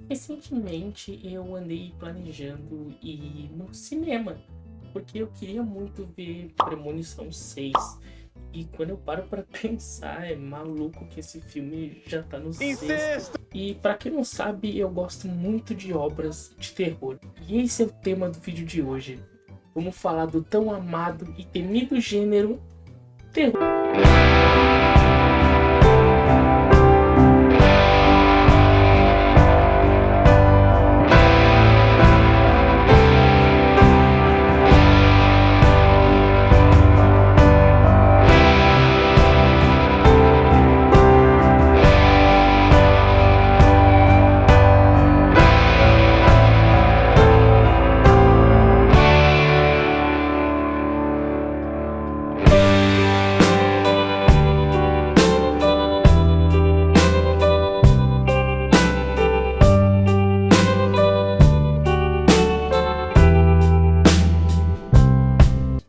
Recentemente eu andei planejando ir no cinema, porque eu queria muito ver Premonição 6. E quando eu paro pra pensar, é maluco que esse filme já tá no sexto. E pra quem não sabe, eu gosto muito de obras de terror. E esse é o tema do vídeo de hoje. Vamos falar do tão amado e temido gênero terror.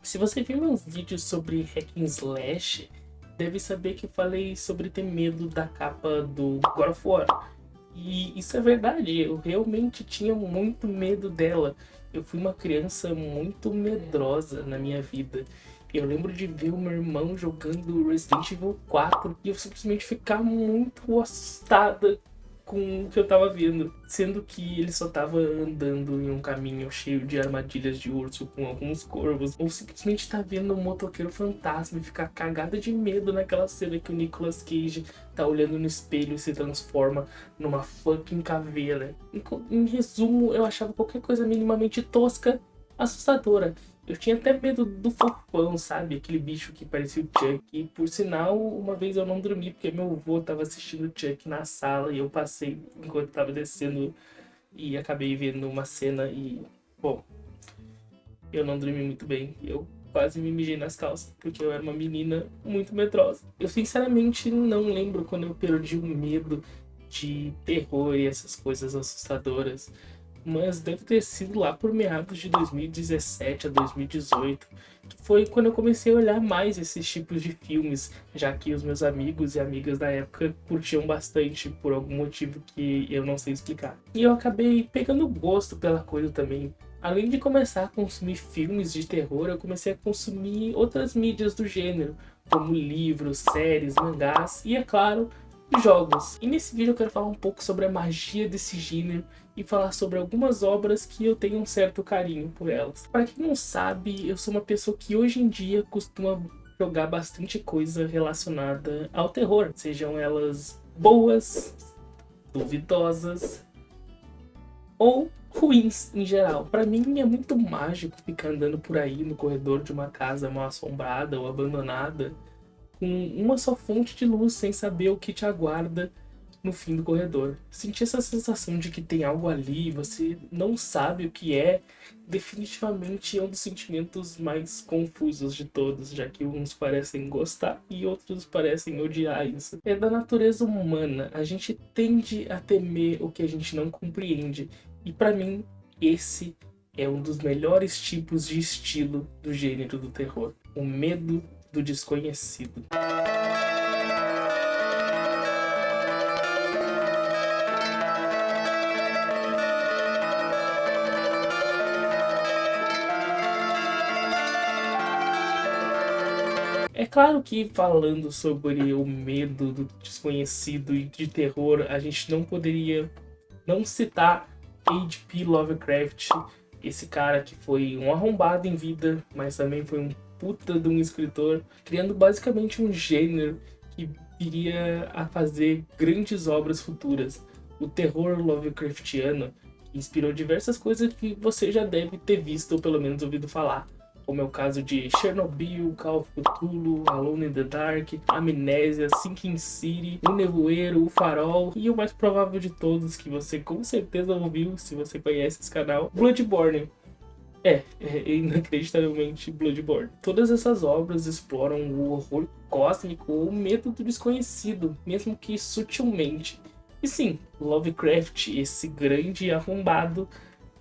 Se você viu meus vídeos sobre Hack and Slash, deve saber que eu falei sobre ter medo da capa do God of War. E isso é verdade, eu realmente tinha muito medo dela. Eu fui uma criança muito medrosa na minha vida. Eu lembro de ver o meu irmão jogando Resident Evil 4 e eu simplesmente ficar muito assustada com o que eu tava vendo, sendo que ele só tava andando em um caminho cheio de armadilhas de urso com alguns corvos, ou simplesmente tá vendo um motoqueiro fantasma e ficar cagada de medo naquela cena que o Nicolas Cage tá olhando no espelho e se transforma numa fucking caveira. Em resumo, eu achava qualquer coisa minimamente tosca assustadora. Eu tinha até medo do fofão, sabe? Aquele bicho que parecia o Chuck. E por sinal, uma vez eu não dormi porque meu avô tava assistindo o Chuck na sala e eu passei enquanto tava descendo e acabei vendo uma cena e, bom, eu não dormi muito bem. Eu quase me mijei nas calças porque eu era uma menina muito medrosa. Eu sinceramente não lembro quando eu perdi o medo de terror e essas coisas assustadoras, mas deve ter sido lá por meados de 2017 a 2018, que foi quando eu comecei a olhar mais esses tipos de filmes, já que os meus amigos e amigas da época curtiam bastante por algum motivo que eu não sei explicar. E eu acabei pegando gosto pela coisa também. Além de começar a consumir filmes de terror, eu comecei a consumir outras mídias do gênero, como livros, séries, mangás e, é claro, jogos. E nesse vídeo eu quero falar um pouco sobre a magia desse gênero e falar sobre algumas obras que eu tenho um certo carinho por elas. Para quem não sabe, eu sou uma pessoa que hoje em dia costuma jogar bastante coisa relacionada ao terror, sejam elas boas, duvidosas ou ruins em geral. Para mim é muito mágico ficar andando por aí no corredor de uma casa mal assombrada ou abandonada com uma só fonte de luz sem saber o que te aguarda no fim do corredor. Sentir essa sensação de que tem algo ali e você não sabe o que é, definitivamente é um dos sentimentos mais confusos de todos, já que uns parecem gostar e outros parecem odiar isso. É da natureza humana, a gente tende a temer o que a gente não compreende, e para mim, esse é um dos melhores tipos de estilo do gênero do terror: o medo do desconhecido. É claro que falando sobre o medo do desconhecido e de terror, a gente não poderia não citar H.P. Lovecraft, esse cara que foi um arrombado em vida, mas também foi um puta de um escritor, criando basicamente um gênero que viria a fazer grandes obras futuras. O terror Lovecraftiano inspirou diversas coisas que você já deve ter visto ou pelo menos ouvido falar, como é o caso de Chernobyl, Call of Cthulhu, Alone in the Dark, Amnésia, Sinking City, O Nevoeiro, O Farol e o mais provável de todos, que você com certeza ouviu se você conhece esse canal, Bloodborne. É inacreditavelmente Bloodborne. Todas essas obras exploram o horror cósmico ou o medo do desconhecido, mesmo que sutilmente. E sim, Lovecraft, esse grande arrombado,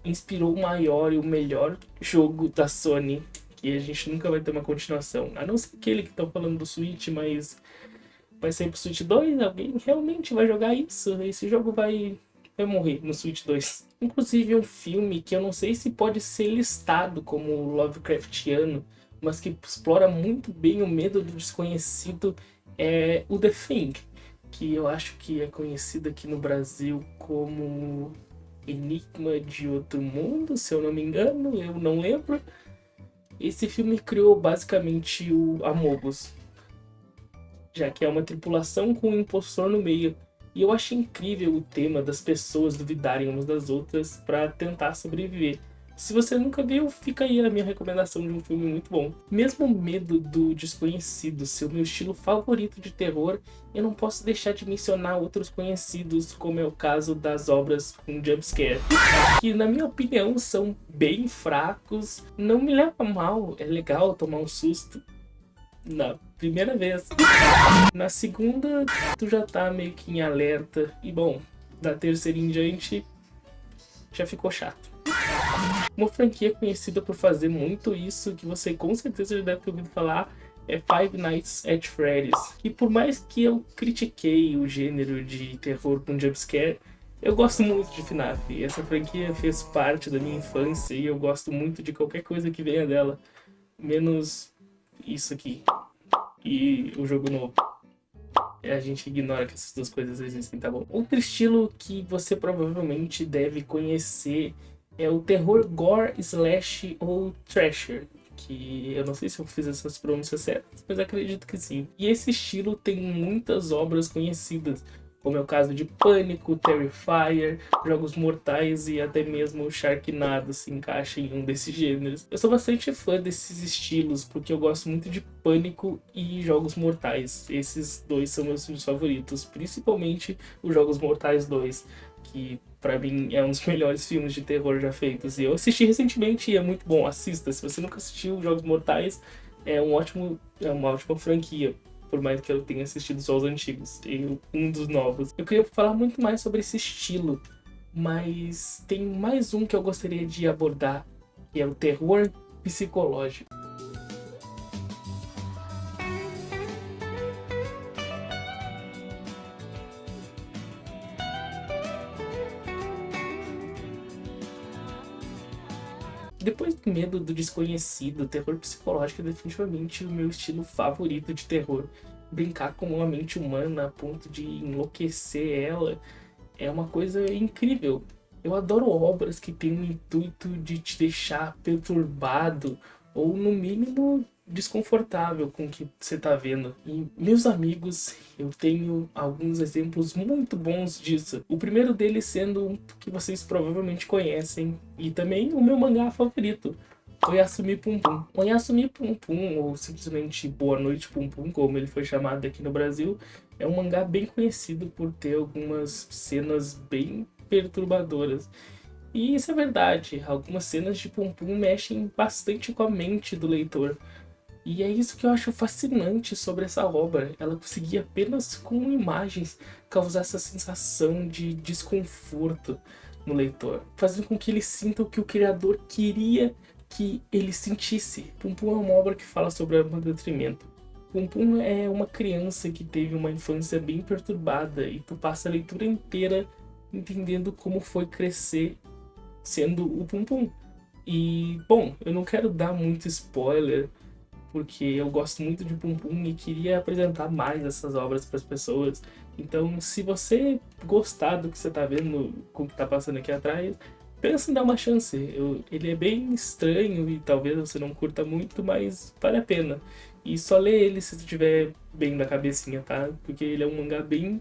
inspirou o maior e o melhor jogo da Sony, que a gente nunca vai ter uma continuação. A não ser aquele que estão falando do Switch, mas vai ser pro Switch 2? Alguém realmente vai jogar isso? Esse jogo vai vai morrer no Switch 2. Inclusive um filme que eu não sei se pode ser listado como Lovecraftiano, mas que explora muito bem o medo do desconhecido, é o The Thing, que eu acho que é conhecido aqui no Brasil como Enigma de Outro Mundo, se eu não me engano, eu não lembro. Esse filme criou basicamente o Amogus, já que é uma tripulação com um impostor no meio. E eu achei incrível o tema das pessoas duvidarem umas das outras para tentar sobreviver. Se você nunca viu, fica aí a minha recomendação de um filme muito bom. Mesmo o medo do desconhecido ser o meu estilo favorito de terror, eu não posso deixar de mencionar outros conhecidos, como é o caso das obras com jumpscare, que na minha opinião são bem fracos. Não me leva a mal, é legal tomar um susto na primeira vez. Na segunda, tu já tá meio que em alerta. E bom, da terceira em diante, já ficou chato. Uma franquia conhecida por fazer muito isso, que você com certeza já deve ter ouvido falar, é Five Nights at Freddy's. E por mais que eu critiquei o gênero de terror com jumpscare, eu gosto muito de FNAF. Essa franquia fez parte da minha infância e eu gosto muito de qualquer coisa que venha dela. Menos isso aqui. E o jogo novo. A gente ignora que essas duas coisas existem, tá bom? Outro estilo que você provavelmente deve conhecer é o terror gore, slash ou thrasher, que eu não sei se eu fiz essas pronúncias certas, mas acredito que sim. E esse estilo tem muitas obras conhecidas, como é o caso de Pânico, Terrifier, Jogos Mortais e até mesmo o Sharknado se encaixa em um desses gêneros. Eu sou bastante fã desses estilos porque eu gosto muito de Pânico e Jogos Mortais. Esses dois são meus filmes favoritos, principalmente os Jogos Mortais 2, que pra mim é um dos melhores filmes de terror já feitos. E eu assisti recentemente e é muito bom, assista. Se você nunca assistiu Jogos Mortais, é uma ótima franquia. Por mais que eu tenha assistido só os antigos e um dos novos. Eu queria falar muito mais sobre esse estilo, mas tem mais um que eu gostaria de abordar, que é o terror psicológico. Depois do medo do desconhecido, o terror psicológico é definitivamente o meu estilo favorito de terror. Brincar com uma mente humana a ponto de enlouquecer ela é uma coisa incrível. Eu adoro obras que têm o intuito de te deixar perturbado ou, no mínimo, desconfortável com o que você está vendo. E, meus amigos, eu tenho alguns exemplos muito bons disso. O primeiro deles sendo um que vocês provavelmente conhecem e também o meu mangá favorito, Oyasumi Pum Pum. Oyasumi Pum Pum, ou simplesmente Boa Noite Pum Pum, como ele foi chamado aqui no Brasil, é um mangá bem conhecido por ter algumas cenas bem perturbadoras. E isso é verdade, algumas cenas de Pum Pum mexem bastante com a mente do leitor. E é isso que eu acho fascinante sobre essa obra. Ela conseguia apenas com imagens causar essa sensação de desconforto no leitor, fazendo com que ele sinta o que o criador queria que ele sentisse. Pum Pum é uma obra que fala sobre abandono. Pum Pum é uma criança que teve uma infância bem perturbada e tu passa a leitura inteira entendendo como foi crescer sendo o Pum Pum. E, bom, eu não quero dar muito spoiler, porque eu gosto muito de Pum Pum e queria apresentar mais essas obras para as pessoas. Então, se você gostar do que você está vendo, com o que está passando aqui atrás, pensa em dar uma chance. Ele é bem estranho e talvez você não curta muito, mas vale a pena. E só lê ele se você estiver bem na cabecinha, tá? Porque ele é um mangá bem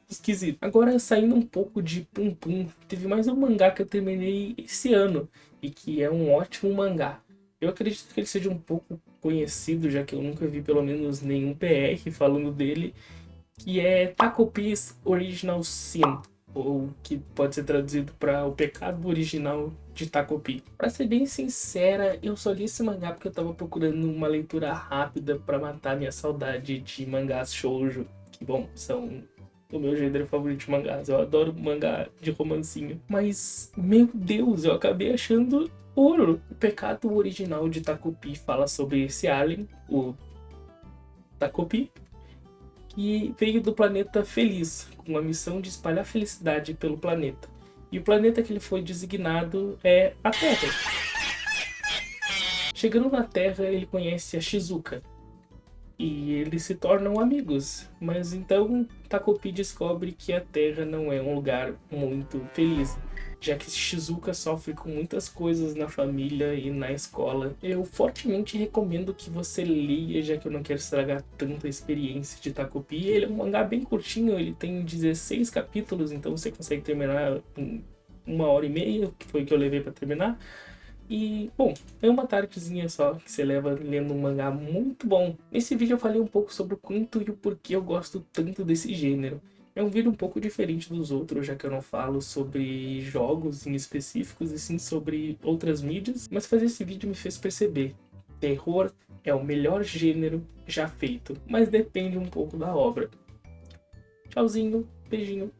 esquisito. Agora, saindo um pouco de Pum Pum, teve mais um mangá que eu terminei esse ano e que é um ótimo mangá. Eu acredito que ele seja um pouco conhecido, já que eu nunca vi pelo menos nenhum PR falando dele, que é Takopi's Original Sin, ou que pode ser traduzido para O Pecado Original de Takopi. Para ser bem sincera, eu só li esse mangá porque eu estava procurando uma leitura rápida para matar minha saudade de mangás shoujo, que, bom, são o meu gênero favorito de mangás. Eu adoro mangá de romancinho. Mas, meu Deus, eu acabei achando ouro. O Pecado Original de Takopi fala sobre esse alien, o Takopi, que veio do planeta Feliz, com a missão de espalhar felicidade pelo planeta. E o planeta que ele foi designado é a Terra. Chegando na Terra, ele conhece a Shizuka, e eles se tornam amigos. Mas então Takopi descobre que a Terra não é um lugar muito feliz, já que Shizuka sofre com muitas coisas na família e na escola. Eu fortemente recomendo que você leia, já que eu não quero estragar tanta experiência de Takopi. Ele é um mangá bem curtinho, ele tem 16 capítulos, então você consegue terminar em 1h30, que foi o que eu levei para terminar. E, bom, é uma tardezinha só que você leva lendo um mangá muito bom. Nesse vídeo eu falei um pouco sobre o quanto e o porquê eu gosto tanto desse gênero. É um vídeo um pouco diferente dos outros, já que eu não falo sobre jogos em específicos, e sim sobre outras mídias. Mas fazer esse vídeo me fez perceber: terror é o melhor gênero já feito, mas depende um pouco da obra. Tchauzinho, beijinho.